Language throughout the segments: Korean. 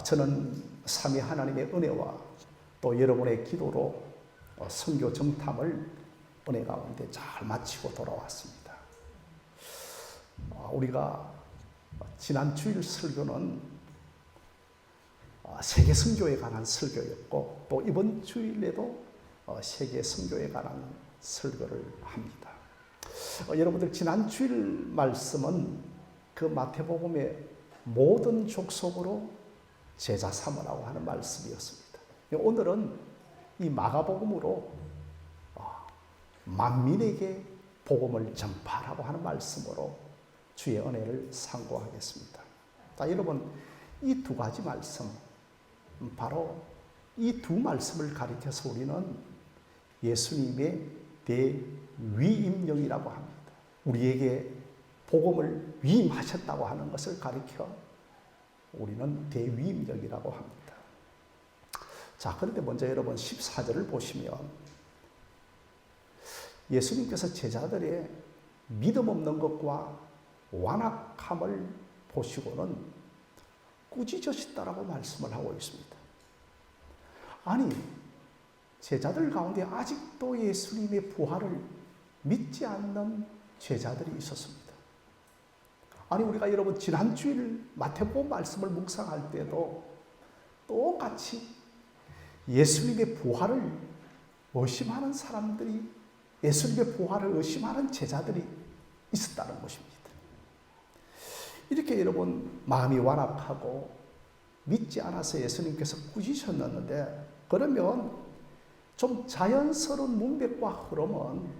저는 삼위 하나님의 은혜와 또 여러분의 기도로 선교 정탐을 은혜 가운데 잘 마치고 돌아왔습니다. 우리가 지난 주일 설교는 세계 선교에 관한 설교였고 또 이번 주일에도 세계 선교에 관한 설교를 합니다. 여러분들 지난 주일 말씀은 그 마태복음의 모든 족속으로 제자 삼으라고 하는 말씀이었습니다. 오늘은 이 마가복음으로 만민에게 복음을 전파하라고 하는 말씀으로 주의 은혜를 상고하겠습니다. 자, 여러분 이 두 가지 말씀, 바로 이 두 말씀을 가리켜서 우리는 예수님의 대위임령이라고 합니다. 우리에게 복음을 위임하셨다고 하는 것을 가리켜 우리는 대위임령이라고 합니다. 자, 그런데 먼저 여러분 14절을 보시면 예수님께서 제자들의 믿음 없는 것과 완악함을 보시고는 꾸짖으셨다라고 말씀을 하고 있습니다. 아니, 제자들 가운데 아직도 예수님의 부활을 믿지 않는 제자들이 있었습니다. 아니, 우리가 여러분 지난 주일 마태복음 말씀을 묵상할 때도 똑같이 예수님의 부활을 의심하는 사람들이, 예수님의 부활을 의심하는 제자들이 있었다는 것입니다. 이렇게 여러분 마음이 완악하고 믿지 않아서 예수님께서 꾸짖으셨는데, 그러면 좀 자연스러운 문맥과 흐름은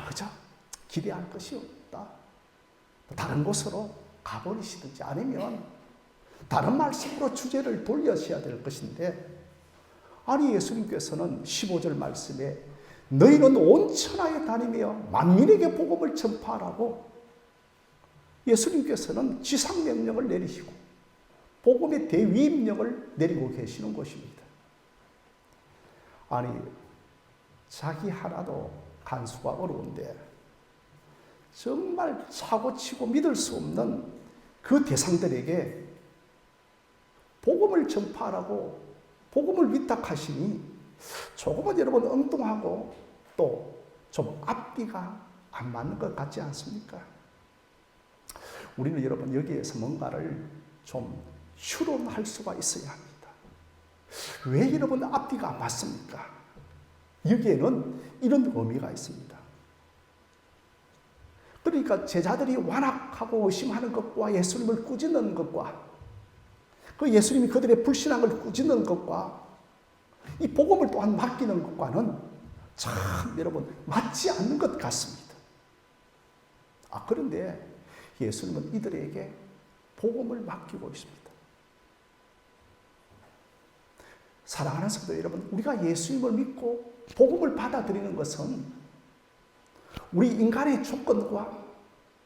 그저 기대할 것이 없다, 다른 곳으로 가버리시든지 아니면 다른 말씀으로 주제를 돌려셔야 될 것인데, 아니 예수님께서는 15절 말씀에 너희는 온 천하에 다니며 만민에게 복음을 전파하라고 예수님께서는 지상명령을 내리시고 복음의 대위임령을 내리고 계시는 것입니다. 아니, 자기 하나도 간수가 어려운데 정말 사고치고 믿을 수 없는 그 대상들에게 복음을 전파하라고 복음을 위탁하시니 조금은 여러분 엉뚱하고 또 좀 앞뒤가 안 맞는 것 같지 않습니까? 우리는 여러분 여기에서 뭔가를 좀 추론할 수가 있어야 합니다. 왜 여러분 앞뒤가 안 맞습니까? 여기에는 이런 의미가 있습니다. 그러니까 제자들이 완악하고 의심하는 것과 예수님을 꾸짖는 것과 그 예수님이 그들의 불신앙을 꾸짖는 것과 이 복음을 또한 맡기는 것과는 참 여러분 맞지 않는 것 같습니다. 그런데 예수님은 이들에게 복음을 맡기고 있습니다. 사랑하는 성도 여러분, 우리가 예수님을 믿고 복음을 받아들이는 것은 우리 인간의 조건과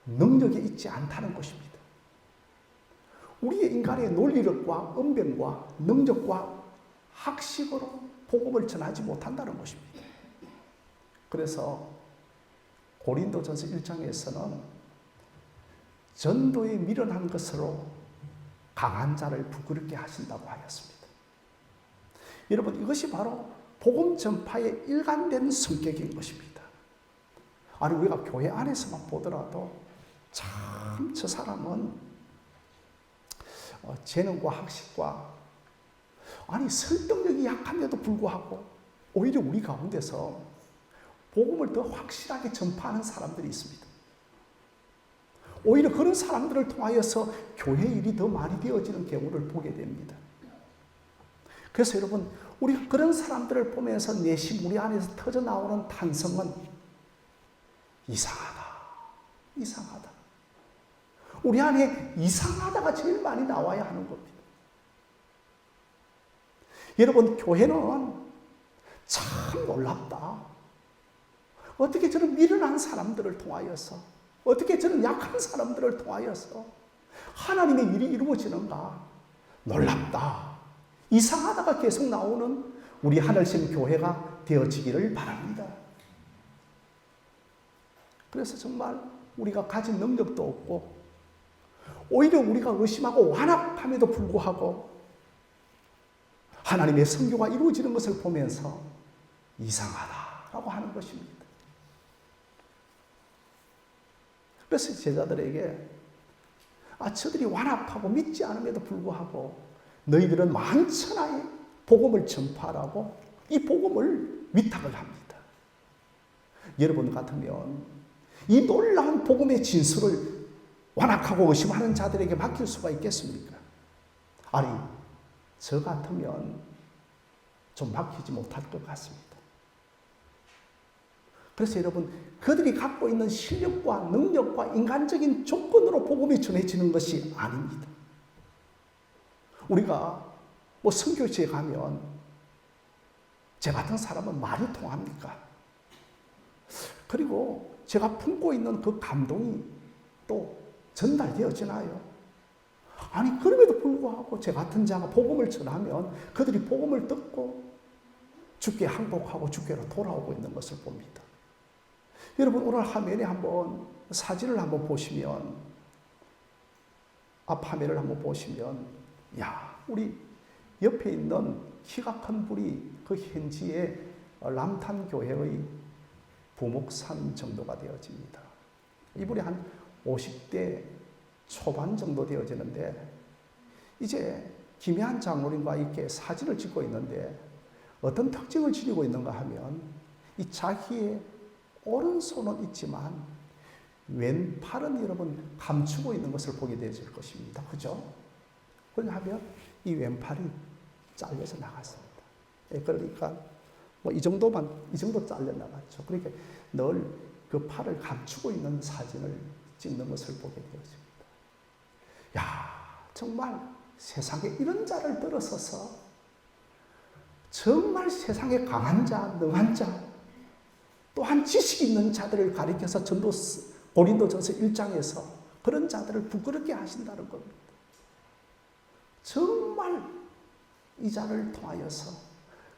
능력이 있지 않다는 것입니다. 우리의 인간의 논리력과 언변과 능력과 학식으로 복음을 전하지 못한다는 것입니다. 그래서 고린도전서 1장에서는 전도에 미련한 것으로 강한 자를 부끄럽게 하신다고 하였습니다. 여러분, 이것이 바로 복음 전파의 일관된 성격인 것입니다. 아니, 우리가 교회 안에서만 보더라도 참 저 사람은 재능과 학식과 설득력이 약함에도 불구하고 오히려 우리 가운데서 복음을 더 확실하게 전파하는 사람들이 있습니다. 오히려 그런 사람들을 통하여서 교회 일이 더 많이 되어지는 경우를 보게 됩니다. 그래서 여러분, 우리가 그런 사람들을 보면서 내심 우리 안에서 터져 나오는 탄성은 이상하다, 이상하다. 우리 안에 이상하다가 제일 많이 나와야 하는 겁니다. 여러분, 교회는 참 놀랍다. 어떻게 저런 미련한 사람들을 통하여서, 어떻게 저런 약한 사람들을 통하여서 하나님의 일이 이루어지는가? 놀랍다, 이상하다가 계속 나오는 우리 하늘심 교회가 되어지기를 바랍니다. 그래서 정말 우리가 가진 능력도 없고 오히려 우리가 의심하고 완악함에도 불구하고 하나님의 선교가 이루어지는 것을 보면서 이상하다라고 하는 것입니다. 그래서 제자들에게 저들이 완악하고 믿지 않음에도 불구하고 너희들은 만천하에 복음을 전파하라고 이 복음을 위탁을 합니다. 여러분 같으면 이 놀라운 복음의 진수를 완악하고 의심하는 자들에게 맡길 수가 있겠습니까? 아니, 저 같으면 좀 맡기지 못할 것 같습니다. 그래서 여러분, 그들이 갖고 있는 실력과 능력과 인간적인 조건으로 복음이 전해지는 것이 아닙니다. 우리가 선교지에 가면 제 같은 사람은 말이 통합니까? 그리고 제가 품고 있는 그 감동이 또 전달되어지나요? 아니, 그럼에도 불구하고 제 같은 자가 복음을 전하면 그들이 복음을 듣고 주께 항복하고 주께로 돌아오고 있는 것을 봅니다. 여러분, 오늘 화면에 한번 사진을 한번 보시면, 앞 화면을 한번 보시면, 우리 옆에 있는 키가 큰 분이 그 현지의 람탄교회의 부목사님 정도가 되어집니다. 이분이 한 50대 초반 정도 되어지는데, 이제 김혜한 장로님과 이렇게 사진을 찍고 있는데 어떤 특징을 지니고 있는가 하면, 이 자기의 오른손은 있지만 왼팔은 여러분 감추고 있는 것을 보게 되실 것입니다. 그죠? 왜냐하면 이 왼팔이 잘려서 나갔습니다. 그러니까 이 정도 잘려 나갔죠. 그러니까 늘 그 팔을 감추고 있는 사진을 찍는 것을 보게 되었습니다. 정말 세상에 이런 자를 들어서서 정말 세상에 강한 자, 능한 자, 또한 지식 있는 자들을 가리켜서 고린도전서 1장에서 그런 자들을 부끄럽게 하신다는 겁니다. 정말 이 자를 통하여서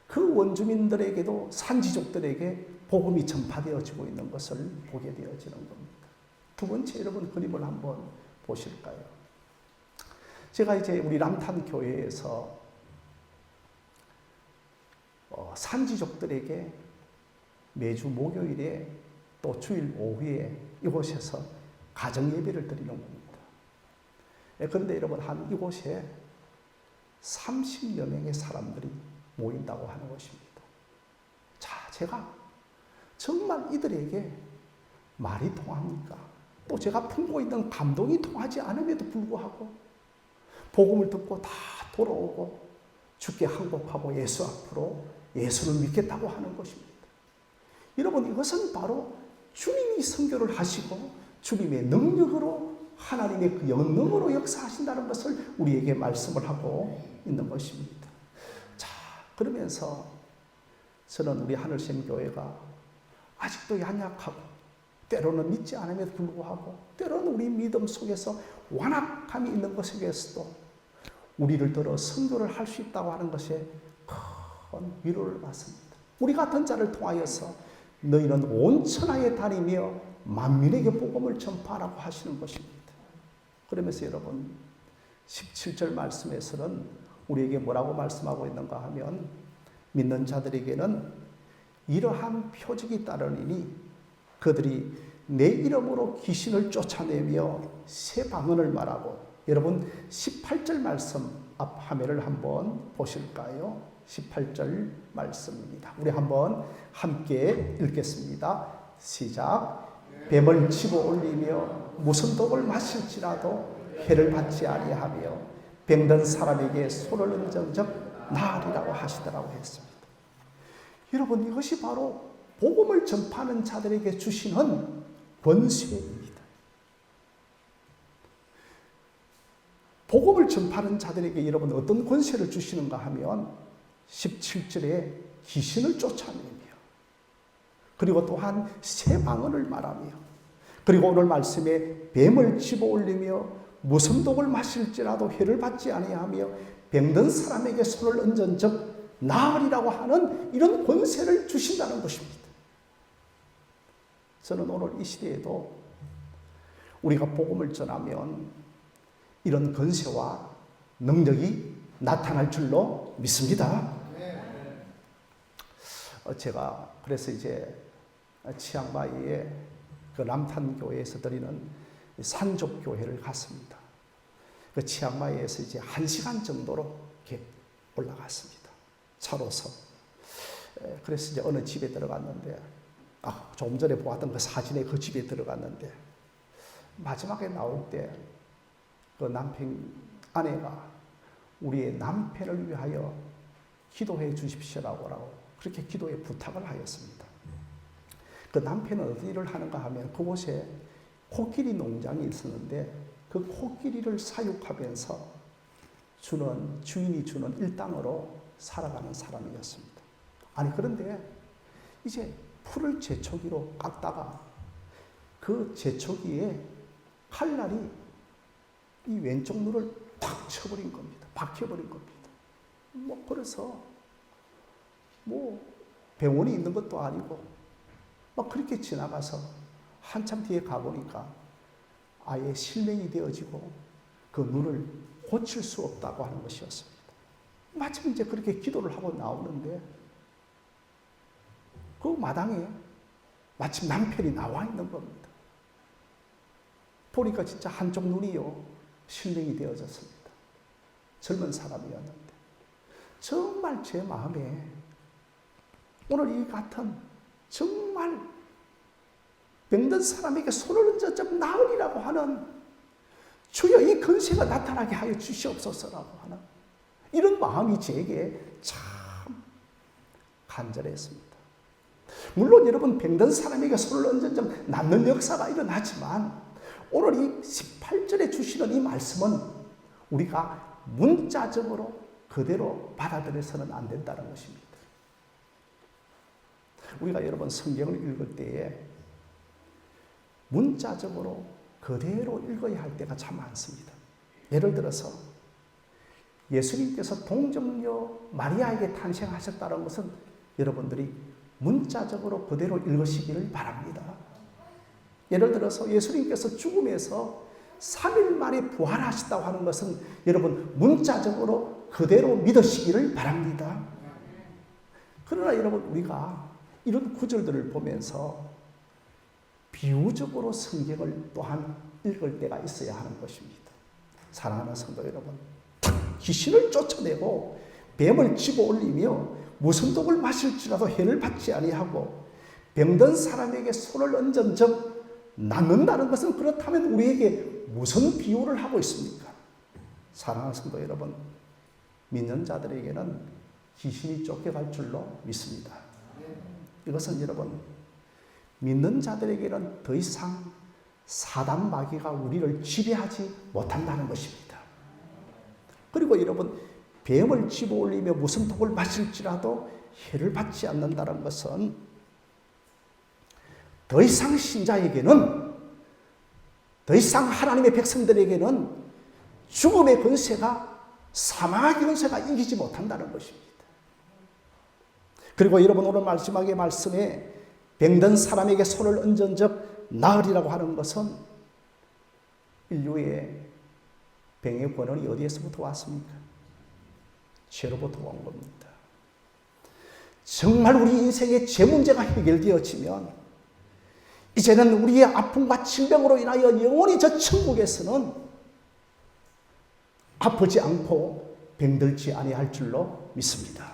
그 원주민들에게도 산지족들에게 복음이 전파되어지고 있는 것을 보게 되어지는 겁니다. 두 번째, 여러분 그림을 한번 보실까요? 제가 이제 우리 람탄 교회에서 산지족들에게 매주 목요일에 또 주일 오후에 이곳에서 가정 예배를 드리는 겁니다. 그런데 여러분, 한 이곳에 30여 명의 사람들이 모인다고 하는 것입니다. 제가 정말 이들에게 말이 통합니까? 또 제가 품고 있는 감동이 통하지 않음에도 불구하고 복음을 듣고 다 돌아오고 주께 항복하고 예수 앞으로 예수를 믿겠다고 하는 것입니다. 여러분, 이것은 바로 주님이 선교를 하시고 주님의 능력으로 하나님의 그 영능으로 역사하신다는 것을 우리에게 말씀을 하고 있는 것입니다. 그러면서 저는 우리 하늘샘 교회가 아직도 연약하고 때로는 믿지 않음에도 불구하고 때로는 우리 믿음 속에서 완악함이 있는 것에 대해서도 우리를 들어 선교를 할 수 있다고 하는 것에 큰 위로를 받습니다. 우리 같은 자를 통하여서 너희는 온 천하에 다니며 만민에게 복음을 전파하라고 하시는 것입니다. 그러면서 여러분 17절 말씀에서는 우리에게 뭐라고 말씀하고 있는가 하면, 믿는 자들에게는 이러한 표적이 따르니 그들이 내 이름으로 귀신을 쫓아내며 새 방언을 말하고, 여러분 18절 말씀 앞 화면을 한번 보실까요? 18절 말씀입니다. 우리 한번 함께 읽겠습니다. 시작. 뱀을 집어 올리며 무슨 독을 마실지라도 해를 받지 아니하며 병든 사람에게 손을 얹은 적 나으리라고 하시더라고 했습니다. 여러분, 이것이 바로 복음을 전파하는 자들에게 주시는 권세입니다. 복음을 전파하는 자들에게 여러분 어떤 권세를 주시는가 하면 17절에 귀신을 쫓아내며, 그리고 또한 새 방언을 말하며, 그리고 오늘 말씀에 뱀을 집어 올리며 무슨 독을 마실지라도 해를 받지 아니하며 병든 사람에게 손을 얹은 적 나으리라고 하는 이런 권세를 주신다는 것입니다. 저는 오늘 이 시대에도 우리가 복음을 전하면 이런 권세와 능력이 나타날 줄로 믿습니다. 제가 그래서 이제 치앙마이의 그 남탄교회에서 드리는 산족교회를 갔습니다. 그 치앙마이에서 이제 1시간 정도로 이렇게 올라갔습니다. 차로서. 그래서 이제 어느 집에 들어갔는데, 조금 전에 보았던 그 사진에 그 집에 들어갔는데, 마지막에 나올 때 그 남편, 아내가 우리의 남편을 위하여 기도해 주십시오라고 그렇게 기도에 부탁을 하였습니다. 그 남편은 어떤 일을 하는가 하면 그곳에 코끼리 농장이 있었는데 그 코끼리를 사육하면서 주인이 주는 일당으로 살아가는 사람이었습니다. 그런데 이제 풀을 제초기로 깎다가 그 제초기에 칼날이 이 왼쪽 눈을 탁 쳐버린 겁니다. 박혀버린 겁니다. 그래서 병원이 있는 것도 아니고 그렇게 지나가서 한참 뒤에 가보니까 아예 실명이 되어지고 그 눈을 고칠 수 없다고 하는 것이었습니다. 마침 이제 그렇게 기도를 하고 나오는데 그 마당에 마침 남편이 나와 있는 겁니다. 보니까 진짜 한쪽 눈이요 실명이 되어졌습니다. 젊은 사람이었는데 정말 제 마음에 오늘 이 같은 정말 병든 사람에게 손을 얹어 좀 나으리라고 하는 주여 이 권세가 나타나게 하여 주시옵소서라고 하는 이런 마음이 제게 참 간절했습니다. 물론 여러분 병든 사람에게 손을 얹어 좀 낫는 역사가 일어나지만 오늘 이 18절에 주시는 이 말씀은 우리가 문자적으로 그대로 받아들여서는 안 된다는 것입니다. 우리가 여러분 성경을 읽을 때에 문자적으로 그대로 읽어야 할 때가 참 많습니다. 예를 들어서 예수님께서 동정녀 마리아에게 탄생하셨다는 것은 여러분들이 문자적으로 그대로 읽으시기를 바랍니다. 예를 들어서 예수님께서 죽음에서 3일 만에 부활하셨다고 하는 것은 여러분 문자적으로 그대로 믿으시기를 바랍니다. 그러나 여러분 우리가 이런 구절들을 보면서 비유적으로 성경을 또한 읽을 때가 있어야 하는 것입니다. 사랑하는 성도 여러분, 귀신을 쫓아내고 뱀을 집어 올리며 무슨 독을 마실지라도 해를 받지 아니하고 병든 사람에게 손을 얹은 적 낫는다는 것은 그렇다면 우리에게 무슨 비유를 하고 있습니까? 사랑하는 성도 여러분, 믿는 자들에게는 귀신이 쫓겨갈 줄로 믿습니다. 이것은 여러분 믿는 자들에게는 더 이상 사단 마귀가 우리를 지배하지 못한다는 것입니다. 그리고 여러분 뱀을 집어 올리며 무슨 독을 마실지라도 해를 받지 않는다는 것은 더 이상 신자에게는 더 이상 하나님의 백성들에게는 죽음의 권세가 사망의 권세가 이기지 못한다는 것입니다. 그리고 여러분 오늘 마지막의 말씀에 병든 사람에게 손을 얹은 적 나으리라고 하는 것은 인류의 병의 권원이 어디에서부터 왔습니까? 죄로부터 온 겁니다. 정말 우리 인생의 죄 문제가 해결되어지면 이제는 우리의 아픔과 질병으로 인하여 영원히 저 천국에서는 아프지 않고 병들지 아니할 줄로 믿습니다.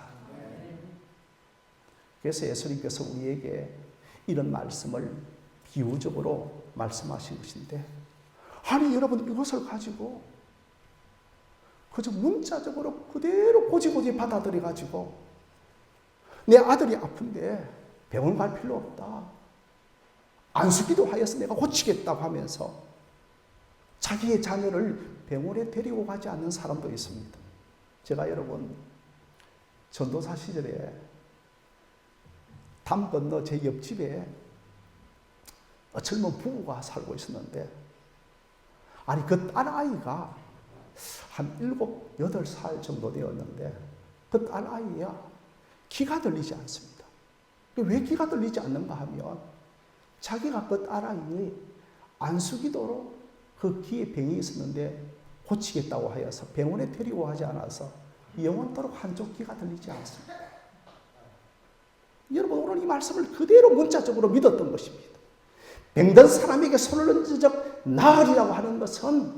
그래서 예수님께서 우리에게 이런 말씀을 비유적으로 말씀하신 것인데, 아니 여러분 이것을 가지고 그저 문자적으로 그대로 고지고지 받아들여 가지고 내 아들이 아픈데 병원 갈 필요 없다, 안수기도 하여서 내가 고치겠다고 하면서 자기의 자녀를 병원에 데리고 가지 않는 사람도 있습니다. 제가 여러분 전도사 시절에 담 건너 제 옆집에 젊은 부부가 살고 있었는데, 아니 그 딸아이가 한 7, 8살 정도 되었는데 그 딸아이야 귀가 들리지 않습니다. 왜 귀가 들리지 않는가 하면 자기가 그 딸아이의 안수기도로 그 귀에 병이 있었는데 고치겠다고 하여서 병원에 데리고 가지 않아서 영원토록 한쪽 귀가 들리지 않습니다. 여러분, 오늘 이 말씀을 그대로 문자적으로 믿었던 것입니다. 병든 사람에게 손을 얹은 적 나으리라고 하는 것은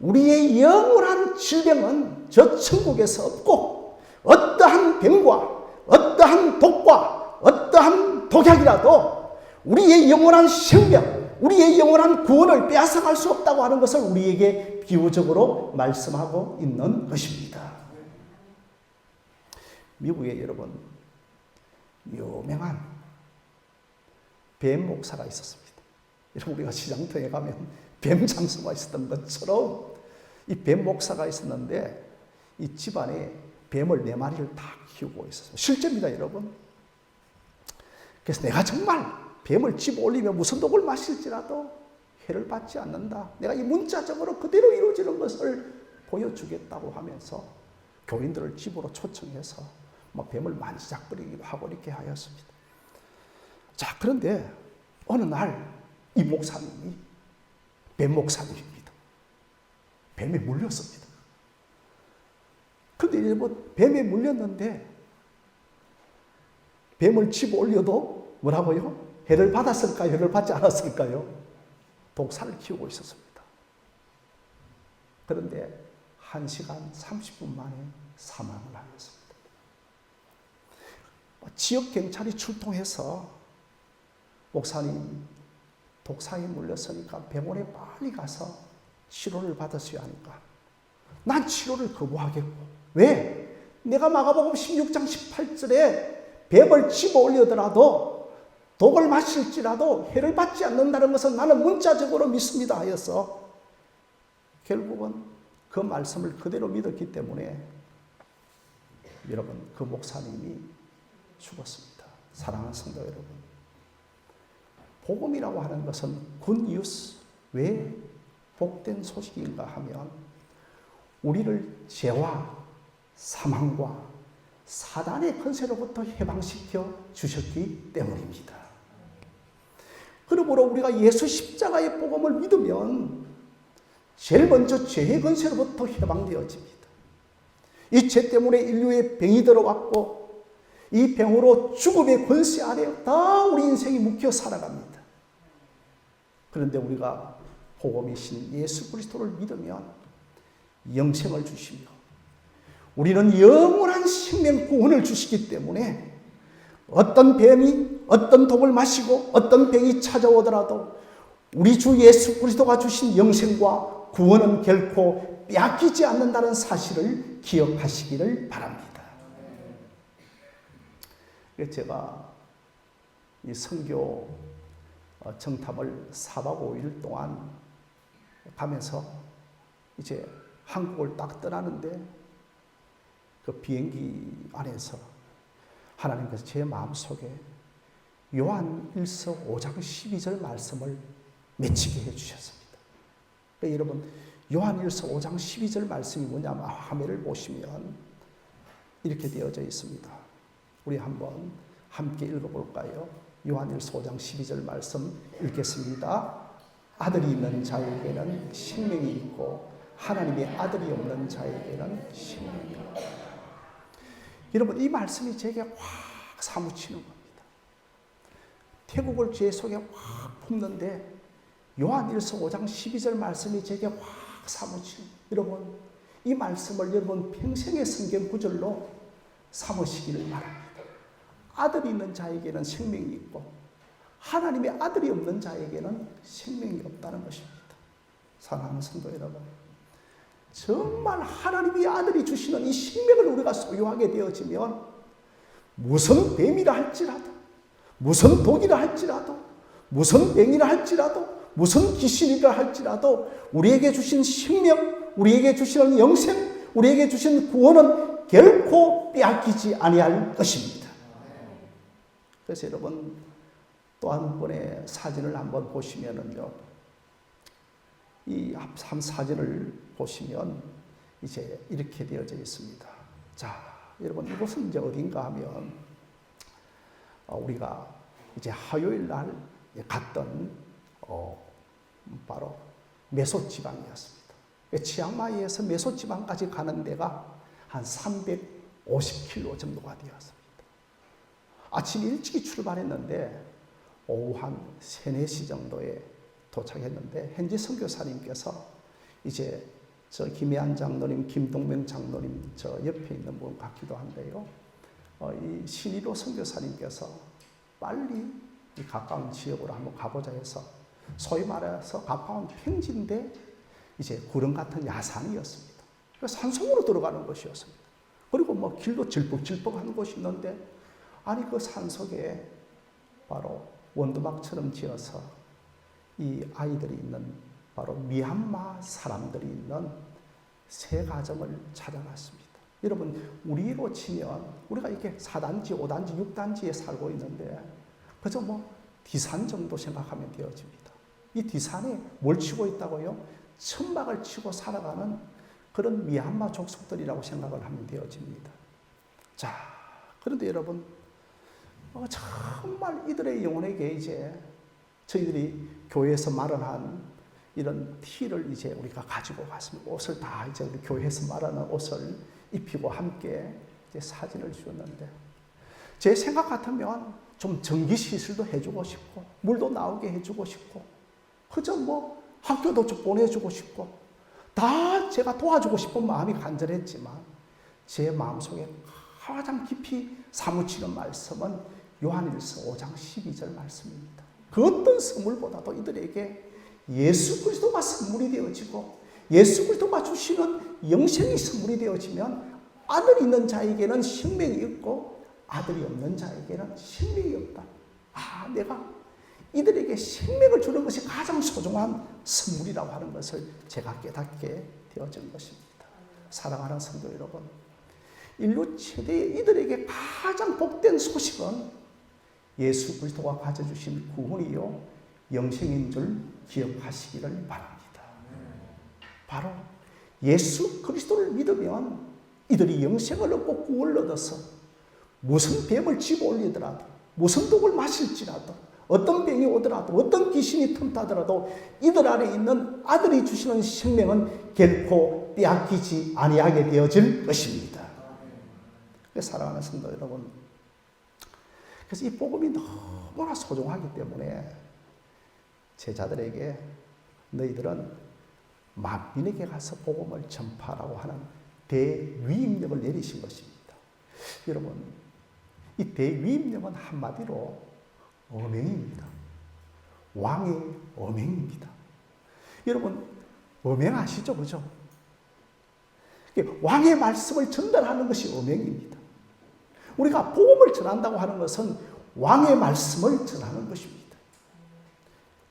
우리의 영원한 질병은 저 천국에서 없고 어떠한 병과 어떠한 독과 어떠한 독약이라도 우리의 영원한 생명, 우리의 영원한 구원을 빼앗아갈 수 없다고 하는 것을 우리에게 비유적으로 말씀하고 있는 것입니다. 미국에 여러분 유명한 뱀 목사가 있었습니다. 여러분, 우리가 시장터에 가면 뱀 장수가 있었던 것처럼 이 뱀 목사가 있었는데 이 집안에 뱀을 4마리를 다 키우고 있었어요. 실제입니다, 여러분. 그래서 내가 정말 뱀을 집어 올리며 무슨 독을 마실지라도 해를 받지 않는다. 내가 이 문자적으로 그대로 이루어지는 것을 보여주겠다고 하면서 교인들을 집으로 초청해서 막 뱀을 만지작거리기도 하고 이렇게 하였습니다. 자, 그런데 어느 날 이 목사님이 뱀 목사님입니다. 뱀에 물렸습니다. 그런데 이제 뭐 뱀에 물렸는데 뱀을 집어 올려도 뭐라고요? 해를 받았을까요? 해를 받지 않았을까요? 독사를 키우고 있었습니다. 그런데 1시간 30분 만에 사망을 하였습니다. 지역 경찰이 출동해서 목사님 독사에 물렸으니까 병원에 빨리 가서 치료를 받았어야 하니까 난 치료를 거부하겠고, 왜? 내가 마가복음 16장 18절에 뱀을 집어 올려더라도 독을 마실지라도 해를 받지 않는다는 것은 나는 문자적으로 믿습니다 하여서 결국은 그 말씀을 그대로 믿었기 때문에 여러분, 그 목사님이 죽었습니다. 사랑하는 성도 여러분, 복음이라고 하는 것은 굿뉴스, 왜 복된 소식인가 하면 우리를 죄와 사망과 사단의 권세로부터 해방시켜 주셨기 때문입니다. 그러므로 우리가 예수 십자가의 복음을 믿으면 제일 먼저 죄의 권세로부터 해방되어집니다. 이 죄 때문에 인류의 병이 들어왔고 이 병으로 죽음의 권세 아래 다 우리 인생이 묶여 살아갑니다. 그런데 우리가 복음이신 예수 그리스도를 믿으면 영생을 주시며 우리는 영원한 생명 구원을 주시기 때문에 어떤 뱀이 어떤 독을 마시고 어떤 병이 찾아오더라도 우리 주 예수 그리스도가 주신 영생과 구원은 결코 빼앗기지 않는다는 사실을 기억하시기를 바랍니다. 제가 이 선교 정탐을 4박 5일 동안 가면서 이제 한국을 딱 떠나는데 그 비행기 안에서 하나님께서 제 마음속에 요한일서 5장 12절 말씀을 맺히게 해주셨습니다. 그러니까 여러분, 요한일서 5장 12절 말씀이 뭐냐면 화면을 보시면 이렇게 되어져 있습니다. 우리 한번 함께 읽어볼까요? 요한일서 5장 12절 말씀 읽겠습니다. 아들이 있는 자에게는 생명이 있고 하나님의 아들이 없는 자에게는 생명이 없다. 여러분, 이 말씀이 제게 확 사무치는 겁니다. 태국을 제 속에 확 품는데 요한일서 5장 12절 말씀이 제게 확 사무치는, 여러분, 이 말씀을 여러분 평생의 성경 구절로 삼으시기를 바랍니다. 아들이 있는 자에게는 생명이 있고 하나님의 아들이 없는 자에게는 생명이 없다는 것입니다. 사랑하는 성도 여러분, 정말 하나님의 아들이 주시는 이 생명을 우리가 소유하게 되어지면 무슨 뱀이라 할지라도, 무슨 독이라 할지라도, 무슨 병이라 할지라도, 무슨 귀신이라 할지라도 우리에게 주신 생명, 우리에게 주시는 영생, 우리에게 주신 구원은 결코 빼앗기지 아니할 것입니다. 그래서 여러분, 또 한 번의 사진을 한번 보시면은요, 이 앞 사진을 보시면 이제 이렇게 되어져 있습니다. 자, 여러분, 이곳은 이제 어딘가 하면 우리가 이제 화요일 날 갔던 바로 메소 지방이었습니다. 치앙마이에서 메소지방까지 가는 데가 한 350km 정도가 되었습니다. 아침 일찍이 출발했는데 오후 한 3, 4시 정도에 도착했는데 현지 선교사님께서 이제 저 김혜안 장로님, 김동명 장로님 저 옆에 있는 분 같기도 한데요. 이 신의로 선교사님께서 빨리 이 가까운 지역으로 한번 가보자 해서 소위 말해서 가까운 평지인데 이제 구름 같은 야산이었습니다. 그래서 산속으로 들어가는 것이었습니다. 그리고 뭐 길도 질퍽질퍽한 곳이 있는데 아니 그 산속에 바로 원두막처럼 지어서 이 아이들이 있는 바로 미얀마 사람들이 있는 새 가정을 찾아갔습니다. 여러분 우리로 치면 우리가 이렇게 4단지, 5단지, 6단지에 살고 있는데 그저 뭐 디산 정도 생각하면 되어집니다. 이 디산에 뭘 치고 있다고요? 천막을 치고 살아가는 그런 미얀마 족속들이라고 생각을 하면 되어집니다. 자, 그런데 여러분 정말 이들의 영혼에게 이제 저희들이 교회에서 마련한 이런 티를 이제 우리가 가지고 갔습니다. 옷을 다 이제 우리 교회에서 마련한 옷을 입히고 함께 이제 사진을 주었는데 제 생각 같으면 좀 전기 시술도 해주고 싶고 물도 나오게 해주고 싶고 그저 뭐 학교도 좀 보내주고 싶고 다 제가 도와주고 싶은 마음이 간절했지만 제 마음속에 가장 깊이 사무치는 말씀은 요한일서 5장 12절 말씀입니다. 그 어떤 선물보다도 이들에게 예수 그리스도가 선물이 되어지고 예수 그리스도가 주시는 영생이 선물이 되어지면 아들이 있는 자에게는 생명이 있고 아들이 없는 자에게는 생명이 없다. 아, 내가 이들에게 생명을 주는 것이 가장 소중한 선물이라고 하는 것을 제가 깨닫게 되어진 것입니다. 사랑하는 성도 여러분, 인류 최대의 이들에게 가장 복된 소식은 예수 그리스도가 가져주신 구원이요 영생인 줄 기억하시기를 바랍니다. 바로 예수 그리스도를 믿으면 이들이 영생을 얻고 구원을 얻어서 무슨 뱀을 집어 올리더라도 무슨 독을 마실지라도 어떤 병이 오더라도 어떤 귀신이 틈타더라도 이들 안에 있는 아들이 주시는 생명은 결코 빼앗기지 아니하게 되어질 것입니다. 사랑하는 성도 여러분, 그래서 이 복음이 너무나 소중하기 때문에 제자들에게 너희들은 만민에게 가서 복음을 전파하라고 하는 대위임령을 내리신 것입니다. 여러분, 이 대위임령은 한마디로 어명입니다. 왕의 어명입니다. 여러분, 어명 아시죠? 그죠? 왕의 말씀을 전달하는 것이 어명입니다. 우리가 복음을 전한다고 하는 것은 왕의 말씀을 전하는 것입니다.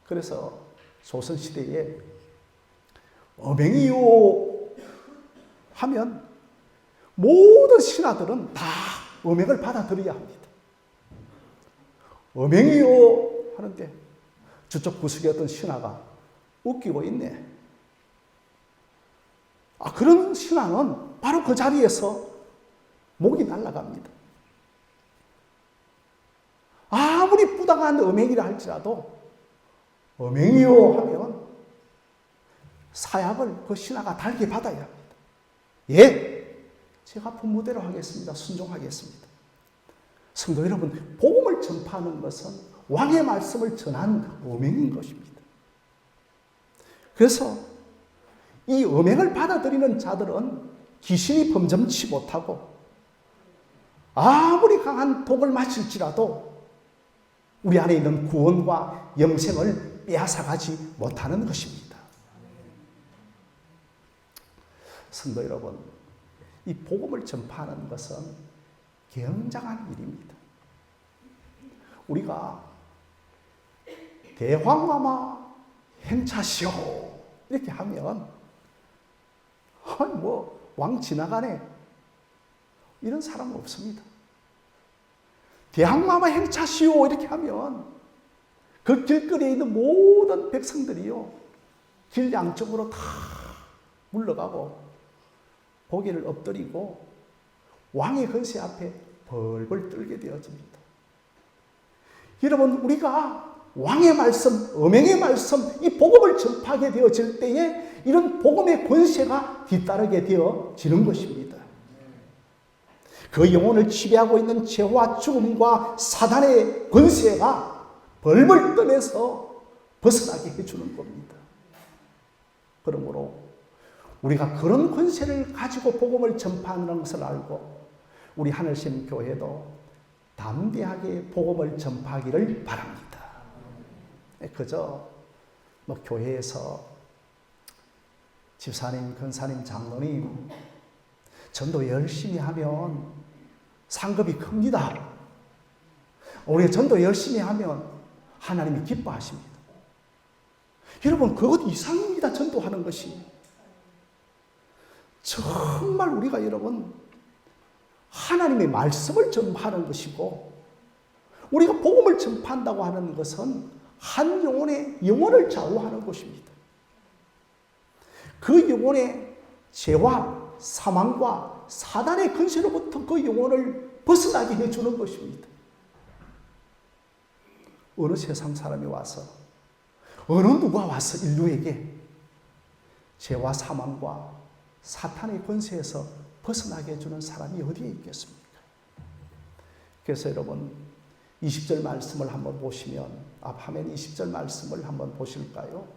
그래서 조선시대에 어명이요 하면 모든 신하들은 다 어명을 받아들여야 합니다. 어명이요 하는데 저쪽 구석에 어떤 신하가 웃기고 있네. 그런 신하는 바로 그 자리에서 목이 날아갑니다. 아무리 부당한 어명이라 할지라도 어명이요 하면 사약을 그 신하가 달게 받아야 합니다. 예, 제가 분부대로 하겠습니다. 순종하겠습니다. 성도 여러분, 복음을 전파하는 것은 왕의 말씀을 전하는 어명인 것입니다. 그래서 이 어명을 받아들이는 자들은 귀신이 범접치 못하고 아무리 강한 독을 마실지라도 우리 안에 있는 구원과 영생을 빼앗아가지 못하는 것입니다. 성도 여러분, 이 복음을 전파하는 것은 굉장한 일입니다. 우리가 대황마마 행차시오 이렇게 하면 왕 지나가네 이런 사람은 없습니다. 대항마마 행차시오 이렇게 하면 그 길거리에 있는 모든 백성들이요 길 양쪽으로 다 물러가고 고개를 엎드리고 왕의 권세 앞에 벌벌 떨게 되어집니다. 여러분, 우리가 왕의 말씀, 어명의 말씀, 이 복음을 전파하게 되어질 때에 이런 복음의 권세가 뒤따르게 되어지는 것입니다. 그 영혼을 지배하고 있는 죄와 죽음과 사단의 권세가 벌벌 떠내서 벗어나게 해주는 겁니다. 그러므로 우리가 그런 권세를 가지고 복음을 전파하는 것을 알고 우리 하늘샘 교회도 담대하게 복음을 전파하기를 바랍니다. 그저 교회에서 집사님, 권사님, 장로님 전도 열심히 하면 상급이 큽니다. 우리가 전도 열심히 하면 하나님이 기뻐하십니다. 여러분, 그것 이상입니다. 전도하는 것이. 정말 우리가 여러분 하나님의 말씀을 전파하는 것이고 우리가 복음을 전파한다고 하는 것은 한 영혼의 영혼을 좌우하는 것입니다. 그 영혼의 죄와 사망과 사단의 근세로부터 그 영혼을 벗어나게 해주는 것입니다. 어느 세상 사람이 와서 어느 누가 와서 인류에게 죄와 사망과 사탄의 권세에서 벗어나게 해주는 사람이 어디에 있겠습니까? 그래서 여러분 20절 말씀을 한번 보시면 화면 20절 말씀을 한번 보실까요?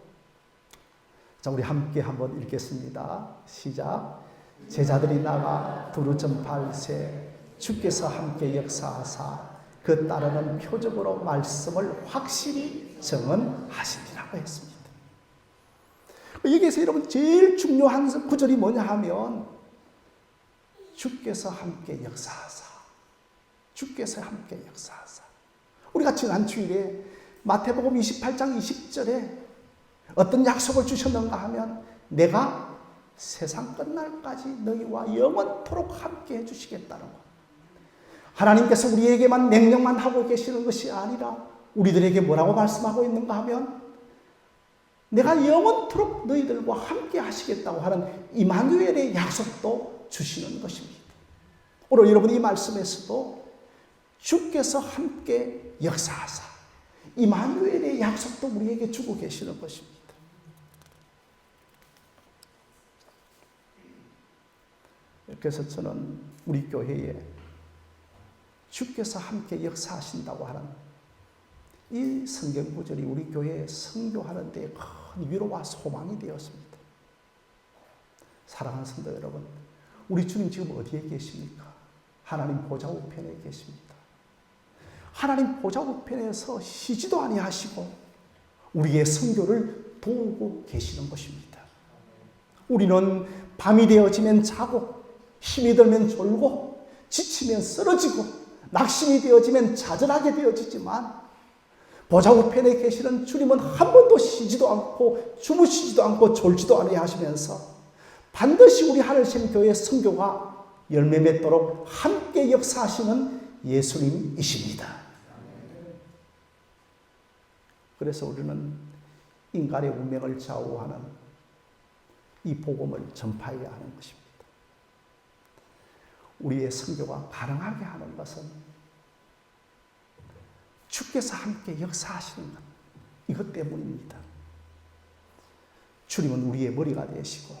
자, 우리 함께 한번 읽겠습니다. 시작. 제자들이 나가 두루 전파할세 주께서 함께 역사하사 그 따르는 표적으로 말씀을 확실히 증언하시리라고 했습니다. 여기에서 여러분 제일 중요한 구절이 뭐냐 하면 주께서 함께 역사하사, 주께서 함께 역사하사. 우리가 지난 주일에 마태복음 28장 20절에 어떤 약속을 주셨는가 하면 내가 세상 끝날까지 너희와 영원토록 함께 해주시겠다는 것. 하나님께서 우리에게만 명령만 하고 계시는 것이 아니라 우리들에게 뭐라고 말씀하고 있는가 하면 내가 영원토록 너희들과 함께 하시겠다고 하는 임마누엘의 약속도 주시는 것입니다. 오늘 여러분 이 말씀에서도 주께서 함께 역사하사 임마누엘의 약속도 우리에게 주고 계시는 것입니다. 그래서 저는 우리 교회에 주께서 함께 역사하신다고 하는 이 성경 구절이 우리 교회에 선교하는 데 큰 위로와 소망이 되었습니다. 사랑하는 성도 여러분, 우리 주님 지금 어디에 계십니까? 하나님 보좌 우편에 계십니다. 하나님 보좌 우편에서 쉬지도 아니하시고 우리의 선교를 도우고 계시는 것입니다. 우리는 밤이 되어지면 자고 힘이 들면 졸고 지치면 쓰러지고 낙심이 되어지면 좌절하게 되어지지만 보좌 우편에 계시는 주님은 한 번도 쉬지도 않고 주무시지도 않고 졸지도 아니하시면서 반드시 우리 하늘샘 교회 선교가 열매 맺도록 함께 역사하시는 예수님이십니다. 그래서 우리는 인간의 운명을 좌우하는 이 복음을 전파해야 하는 것입니다. 우리의 선교가 가능하게 하는 것은 주께서 함께 역사하시는 것, 이것 때문입니다. 주님은 우리의 머리가 되시고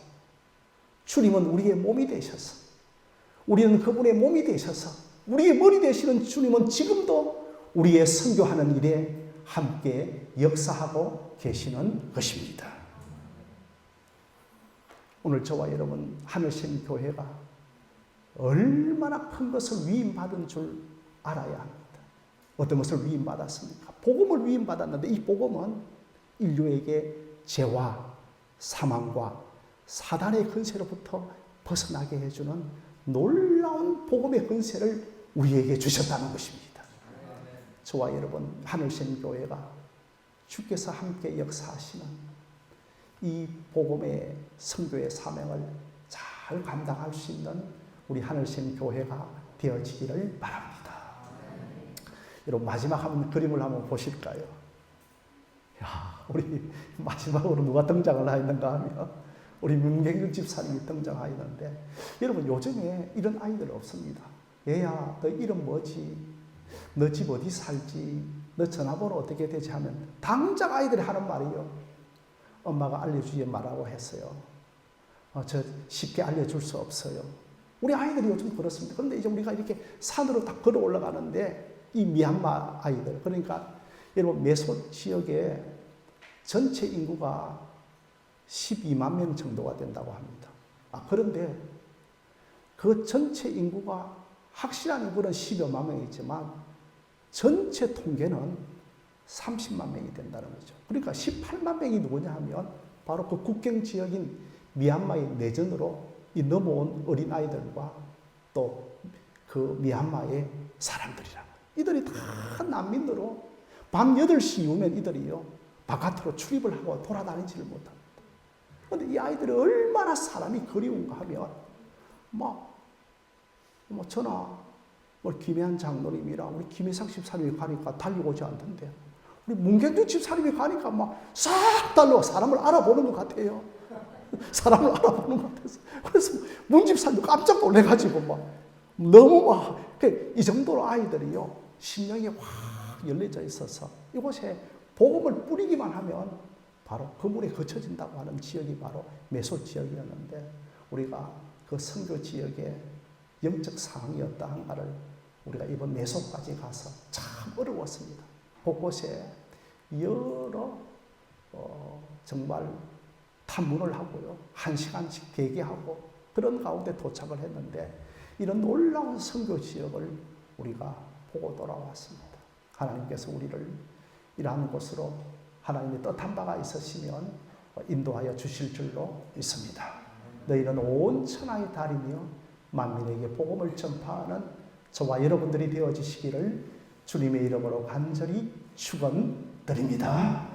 주님은 우리의 몸이 되셔서 우리는 그분의 몸이 되셔서 우리의 머리 되시는 주님은 지금도 우리의 선교하는 일에 함께 역사하고 계시는 것입니다. 오늘 저와 여러분 하늘샘 교회가 얼마나 큰 것을 위임받은 줄 알아야 합니다. 어떤 것을 위임받았습니까? 복음을 위임받았는데 이 복음은 인류에게 죄와 사망과 사단의 근세로부터 벗어나게 해주는 놀라운 복음의 근세를 우리에게 주셨다는 것입니다. 저와 여러분 하늘샘 교회가 주께서 함께 역사하시는 이 복음의 선교의 사명을 잘 감당할 수 있는 우리 하늘샘 교회가 되어지기를 바랍니다. 여러분 마지막 한번 그림을 한번 보실까요? 야, 우리 마지막으로 누가 등장을 하였는가 하면 우리 문경준 집사님이 등장하였는데 여러분 요즘에 이런 아이들 없습니다. 얘야 너 이름 뭐지? 너 집 어디 살지? 너 전화번호 어떻게 되지? 하면 당장 아이들이 하는 말이요. 엄마가 알려주지 말라고 했어요. 저 쉽게 알려줄 수 없어요. 우리 아이들이 요즘 그렇습니다. 그런데 이제 우리가 이렇게 산으로 딱 걸어 올라가는데 이 미얀마 아이들, 그러니까 여러분 메소 지역에 전체 인구가 12만 명 정도가 된다고 합니다. 그런데 그 전체 인구가 확실한 인구는 10여만 명이지만 전체 통계는 30만 명이 된다는 거죠. 그러니까 18만 명이 누구냐 하면 바로 그 국경 지역인 미얀마의 내전으로 이 넘어온 어린아이들과 또 그 미얀마의 사람들이라. 이들이 다 난민으로 밤 8시 이후면 이들이요 바깥으로 출입을 하고 돌아다니지를 못합니다. 그런데 이 아이들이 얼마나 사람이 그리운가 하면 저나 김혜한 장로님이랑 우리 김혜상 집사님이 가니까 달려오지 않던데 우리 문경주 집사님이 가니까 싹 달려와 사람을 알아보는 것 같아요. 사람을 알아보는 것 같아서. 그래서 문 집사님도 깜짝 놀래가지고 너무 이 정도로 아이들이요 심령이 확 열려져 있어서 이곳에 복음을 뿌리기만 하면 바로 그 물에 거쳐진다고 하는 지역이 바로 메소 지역이었는데 우리가 그 선교 지역의 영적 상황이었다 한가를 우리가 이번 메소까지 가서 참 어려웠습니다. 곳곳에 여러 정말 탐문을 하고요. 1시간씩 대기하고 그런 가운데 도착을 했는데 이런 놀라운 선교 지역을 우리가 보고 돌아왔습니다. 하나님께서 우리를 이러한 곳으로 하나님의 뜻한 바가 있으시면 인도하여 주실 줄로 믿습니다. 너희는 온 천하의 달이며 만민에게 복음을 전파하는 저와 여러분들이 되어지시기를 주님의 이름으로 간절히 축원드립니다.